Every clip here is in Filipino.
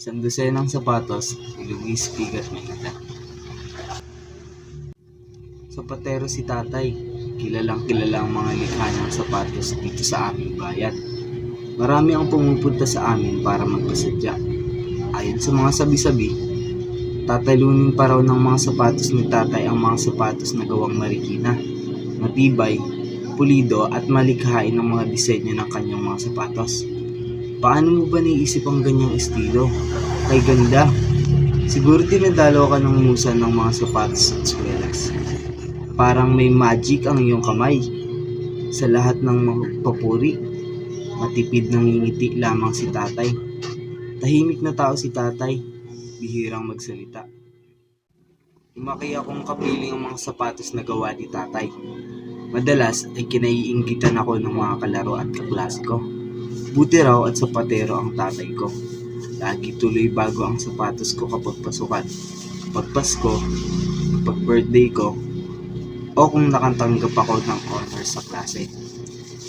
Isang dosenang sapatos ni Luis Pigat Mayta. Sapatero si tatay, kilalang kilala ang mga likha ng sapatos dito sa aming bayan. Marami ang pumupunta sa amin para magpasadya. Ayon sa mga sabi-sabi, tatalunin pa raw ng mga sapatos ni tatay ang mga sapatos na gawang marikina, matibay, pulido at malikhain ng mga disenyo ng kanyang mga sapatos. Paano mo ba naisip ang ganyang estilo? Kay ganda! Siguro dinadalo ka ng musa ng mga sapatos sa eskwelas. Parang may magic ang iyong kamay. Sa lahat ng mga papuri, matipid nangingiti lamang si tatay. Tahimik na tao si tatay, bihirang magsalita. Lumaki akong kapiling ang mga sapatos na gawa ni tatay. Madalas ay kinaiinggitan ako ng mga kalaro at kaklase ko. Buti raw at sapatero ang tatay ko. Lagi tuloy bago ang sapatos ko kapag pasukan, kapag Pasko, kapag birthday ko, o kung nakatanggap ako ng honors sa klase.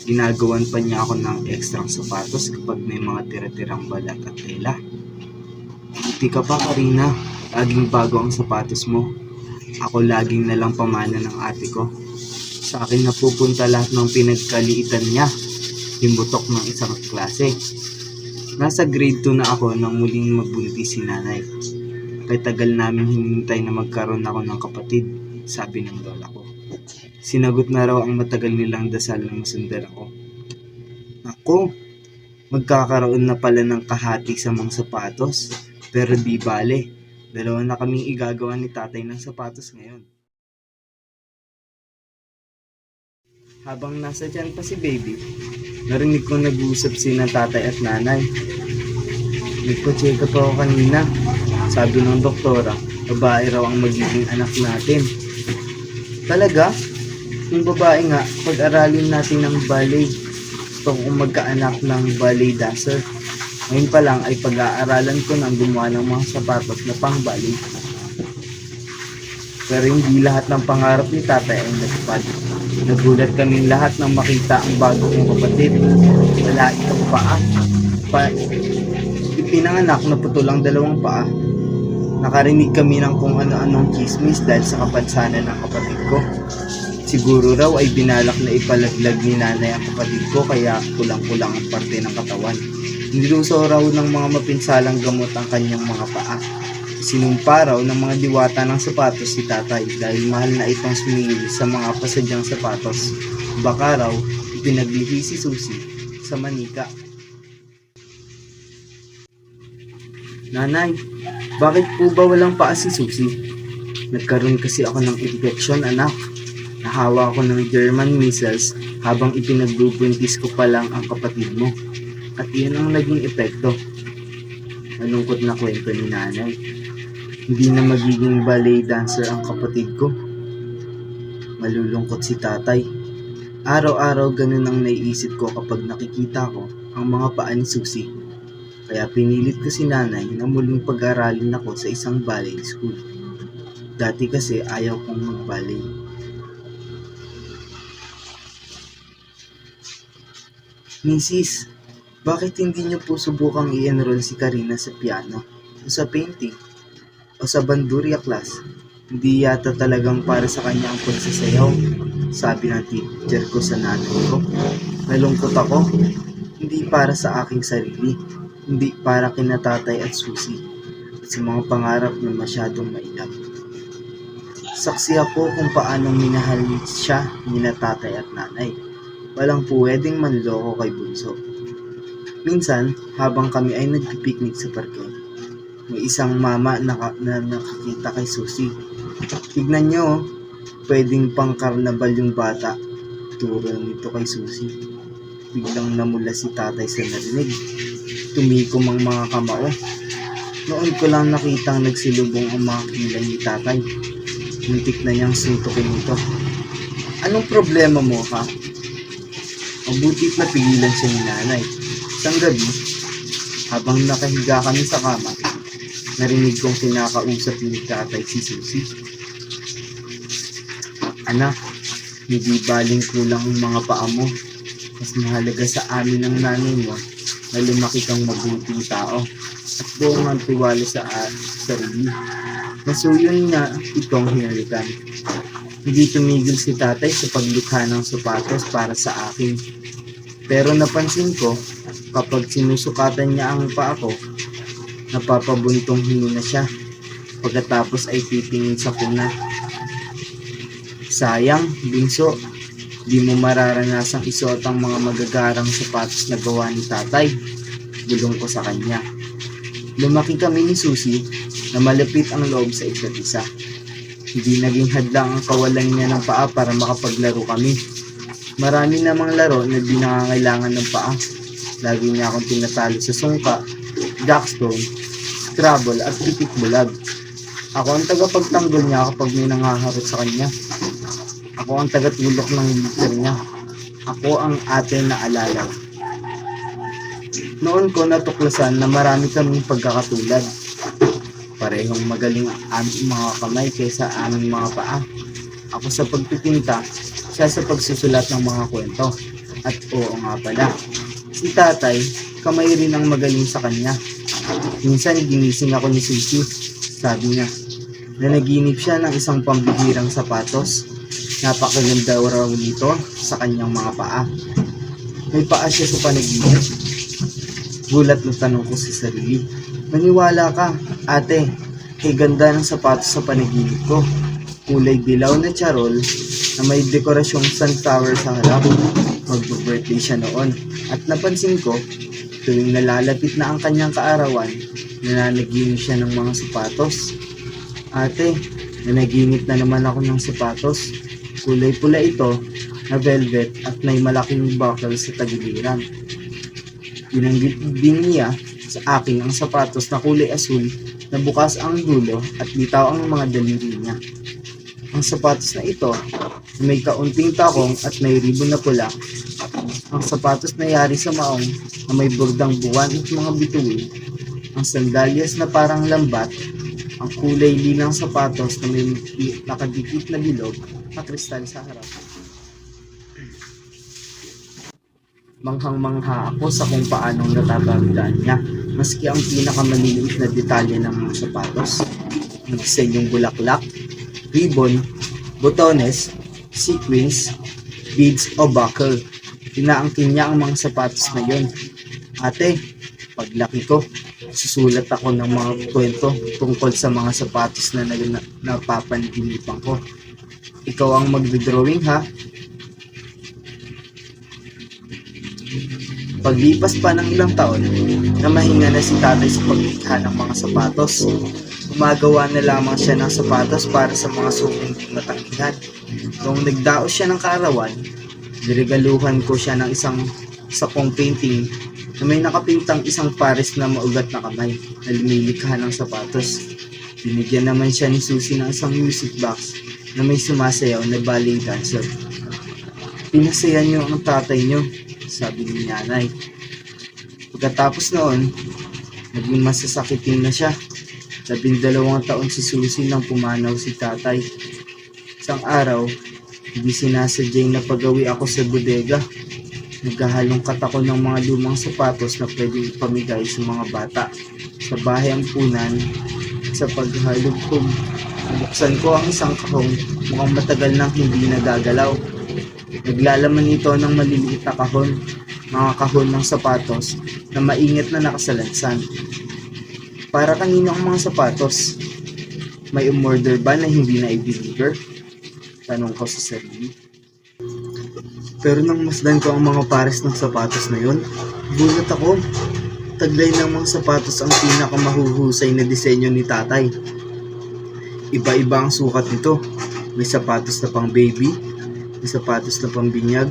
Ginagawan pa niya ako ng ekstrang sapatos kapag may mga tira-tirang balat at tela. Buti ka pa, Karina. Laging bago ang sapatos mo. Ako laging nalang pamana ng ate ko. Sa akin napupunta lahat ng pinagkaliitan niya. Himbutok ng isang klase. Nasa grade 2 na ako nang muling magbuntis si nanay. Kaya tagal namin hinintay na magkaroon ako ng kapatid, sabi ng lola ko. Sinagot na raw ang matagal nilang dasal ng masundan ako. Ako, magkakaroon na pala ng kahati sa mga sapatos, pero di bale, dalawa na kaming igagawa ni tatay ng sapatos ngayon. Habang nasa tiyan pa si baby, narinig ko nag-uusap sina tatay at nanay. Nagpa-check up ako kanina. Sabi ng doktora, babae raw ang magiging anak natin. Talaga? Yung babae nga, pag-aralin natin ng ballet. Gusto kong magkaanak ng ballet dancer. Ngayon pa lang ay pag-aaralan ko ng gumawa ng mga sapatos na pang ballet. Pero hindi lahat ng pangarap ni tatay ay natupad. Nagulat kaming lahat nang makita ang bago kong kapatid. Wala itong paa. Ipinanganak na putol ang dalawang paa. Nakarinig kami ng kung ano-anong chismis dahil sa kapansanan ng kapatid ko. Siguro raw ay binalak na ipalaglag ni nanay ang kapatid ko kaya kulang-kulang ang parte ng katawan. Niluso raw ng mga mapinsalang gamot ang kanyang mga paa. Sinumpa raw ng mga diwata ng sapatos si tatay dahil mahal na itong sumingil sa mga pasadyang sapatos. Baka raw ipinaglihi si Susie sa manika. Nanay, bakit po ba walang paa si Susie? Nagkaroon kasi ako ng infection, anak. Nahawa ako ng German measles habang ipinagbubuntis ko pa lang ang kapatid mo. At iyon ang naging epekto. Malungkot na kwento ni nanay. Hindi na magiging ballet dancer ang kapatid ko. Malulungkot si tatay. Araw-araw ganun ang naiisip ko kapag nakikita ko ang mga paa ni Susie. Kaya pinilit ko si nanay na muling pag-aralin ako sa isang ballet school. Dati kasi ayaw kong mag-ballet. Mrs., bakit hindi niyo po subukang i-enroll si Karina sa piano, o sa painting, o sa bandurria class? Hindi yata talagang para sa kanya ang pagsasayaw, sabi ng teacher ko sa nanay ko. Nalungkot ako, hindi para sa aking sarili, hindi para kina tatay at Susie, at sa mga pangarap na masyadong mailap. Saksi ako kung paano minahal siya nina tatay at nanay. Walang pwedeng manloko kay Bunso. Minsan, habang kami ay nagpipiknik sa parke, may isang mama na nakakita kay Susie. Tignan nyo, pwedeng pang karnabal yung bata. Turo nito kay Susie. Biglang namula si tatay sa narinig. Tumikom ang mga kamao. Noon ko lang nakitang nagsilubong ang mga kilay ni tatay. Muntik na niyang suntukin ito. Anong problema mo, ha? Mabutit na pigilan siya ni nanay. Isang gabi, habang nakahiga kami sa kama, narinig kong kinakausap ni tatay si Susie. Anak, hindi baling kulang ang mga paa mo. Mas mahalaga sa amin ang nanay mo na lumaki kang mabuting tao at buong ang tiwala sa sarili. Nasuyon niya itong hinalikan. Hindi tumigil si tatay sa paglikha ng sapatos para sa akin. Pero napansin ko, kapag sinusukatan niya ang paa ko, napapabuntong hina siya. Pagkatapos ay titingin sa kuna. Sayang, Binso, di mo mararanasang isuot ang mga magagarang sapatos na gawa ni tatay. Bulong ko sa kanya. Lumaki kami ni Susie na malapit ang loob sa isa't isa. Hindi naging hadlang ang kawalan niya ng paa para makapaglaro kami. Marami namang laro na di nangangailangan ng paa. Lagi niya akong tinatalo sa sungka, jackstone, scrabble at pitik bulag. Ako ang tagapagtanggol niya kapag may nangaharot sa kanya. Ako ang tagatulok ng liter niya. Ako ang ate na alalaw. Noon ko natuklasan na marami kaming pagkakatulad. Parehong magaling ang aming mga kamay kaysa aming mga paa. Ako sa pagpipinta, siya sa pagsusulat ng mga kwento. At oo nga pala, si tatay, kamay rin ang magaling sa kanya. Minsan ginising ako ni Susie. Sabi niya, na naginip siya ng isang pambihirang sapatos. Napakaganda raw nito sa kanyang mga paa. May paa siya sa panaginip. Gulat na tanong ko sa sarili. Maniwala ka, ate. Kay ganda ng sapatos sa panaginip ko. Kulay dilaw na charol na may dekorasyong sunflower sa harap. Mag-birthday siya noon. At napansin ko, tuwing nalalapit na ang kanyang kaarawan, nananaginip siya ng mga sapatos. Ate, nanaginip na naman ako ng sapatos. Kulay pula ito na velvet at may malaking buckle sa tagiliran. Binanggit din niya sa akin ang sapatos na kulay asul na bukas ang dulo at bitaw ang mga daliri niya. Ang sapatos na ito may kaunting takong at may ribon na pula. Ang sapatos na yari sa maong na may burdang buwan at mga bituin. Ang sandalyas na parang lambat. Ang kulay linang sapatos na may nakadikit na bilog na kristal sa harap. Manghang-mangha ako sa kung paanong natatandaan niya, maski ang pinakamaliliit na detalye ng mga sapatos. Ang disenyong bulaklak, ribbon, botones, sequins, beads o buckle. Inaangkin niya ang mga sapatos na yon. Ate, paglaki ko, susulat ako ng mga kwento tungkol sa mga sapatos na napapanaginipan ko. Ikaw ang magdodrawing ha? Paglipas pa ng ilang taon, namahinga na si tatay sa paglikha ng mga sapatos. Gumagawa na lamang siya ng sapatos para sa mga sukong di matangkihan. Noong nagdaos siya ng kaarawan, niregaluhan ko siya ng isang sakong painting na may nakapintang isang pares na maugat na kamay na lumilikha ng sapatos. Binigyan naman siya ni Susie ng isang music box na may sumasayaw na ballet dancer. Pinasaya niyo ang tatay niyo, sabi ni nanay. Pagkatapos noon, naging masasakitin na siya. 12 taon si Susie nang pumanaw si tatay. Isang araw, hindi sinasadyang napagawi ako sa bodega. Naghahalongkat ako ng mga lumang sapatos na pwedeng ipamigay sa mga bata. Sa bahay ampunan, sa paghalugtog, buksan ko ang isang kahong mukhang matagal nang hindi nagagalaw. Naglalaman ito ng maliliit na kahon, mga kahon ng sapatos na maingat na nakasalansan. Para kanino ang mga sapatos? May umorder ba na hindi na i-deliver? Tanong ko sa sarili. Pero nang masdan ko ang mga pares ng sapatos na yon, gulat ako. Taglay ng mga sapatos ang pinakamahuhusay na disenyo ni tatay. Iba-iba ang sukat nito. May sapatos na pang baby, may sapatos na pang binyag,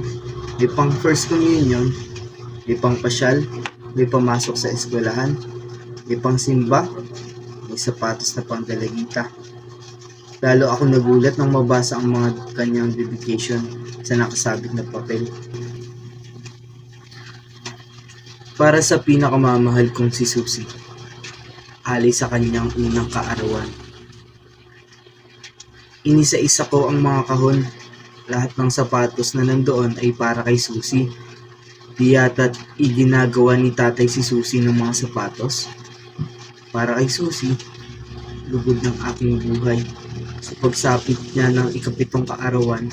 may pang first communion, may pang pasyal, may pamasok sa eskwelahan, may pang simba, may sapatos na pang dalagita. Lalo ako nagulat nang mabasa ang mga kanyang dedication sa nakasabit na papel. Para sa pinakamamahal kong si Susie, alay sa kanyang unang kaarawan. Inisa-isa ko ang mga kahon. Lahat ng sapatos na nandoon ay para kay Susie. Di yata't iginagawa ni tatay si Susie ng mga sapatos. Para kay Susie, lugod ng aking buhay. Sa pagsapit niya ng ikapitong kaarawan,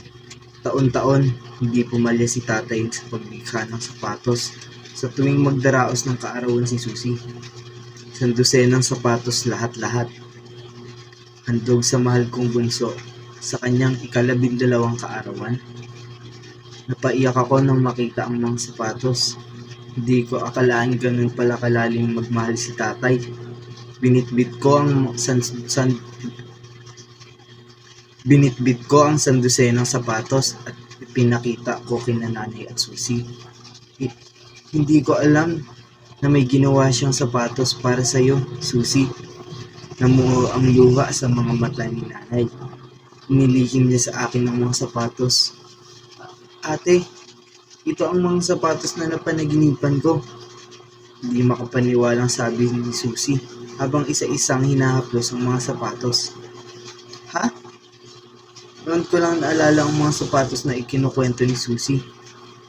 taon-taon hindi pumalya si tatay sa paglikha ng sapatos. Sa tuwing magdaraos ng kaarawan si Susie, isang dosenang sapatos lahat-lahat. Handog sa mahal kong bunso sa kanyang ikalabindalawang kaarawan. Napaiyak ako nang makita ang mga sapatos. Hindi ko akalain ganun pala kalalim magmahal si tatay. Binitbit ko ang sandusenang sapatos at pinakita ko kina nanay at Susie. Hindi ko alam na may ginawa siyang sapatos para sa iyo, Susie. Namuo ang luha sa mga mata ni nanay. Inilihim niya sa akin ang mga sapatos. Ate, ito ang mga sapatos na napanaginipan ko. Hindi makapaniwalang sabi ni Susie habang isa-isang hinahaplos ang mga sapatos. Ha? Noon ko lang naalala ang mga sapatos na ikinukwento ni Susie.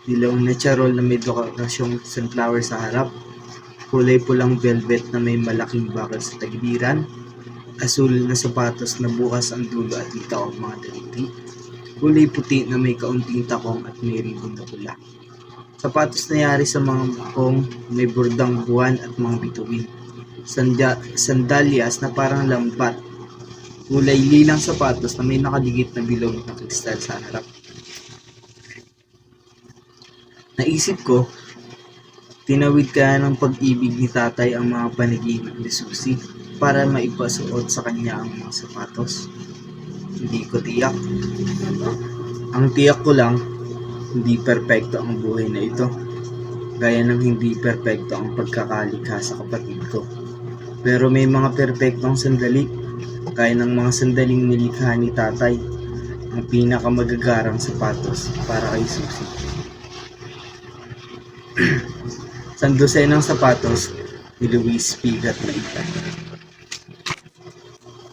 Dilaw na charol na may dekorasyong sunflower sa harap. Kulay pulang velvet na may malaking bakal sa tagiliran. Asul na sapatos na bukas ang dulo at litaw ang mga daliri. Kulay puti na may kaunting takong at may ribbon na pula. Sapatos na yari sa mga bukong may bordang buwan at mga bituin. Sandalyas na parang lampat. Kulay lilang sapatos na may nakadigit na bilog na kristal sa harap. Naisip ko, tinawid kaya ng pag-ibig ni tatay ang mga panaginip ni Susie para maipasuot sa kanya ang mga sapatos. Hindi ko tiyak. Ang tiyak ko lang, hindi perpekto ang buhay na ito. Gaya ng hindi perpekto ang pagkakalikha sa kapatid ko. Pero may mga perpektong sandali, gaya ng mga sandaling nilikha ni tatay, ang pinakamagagarang sapatos para kay Susie. Sandosenang sapatos ni Luis Pigat na ita.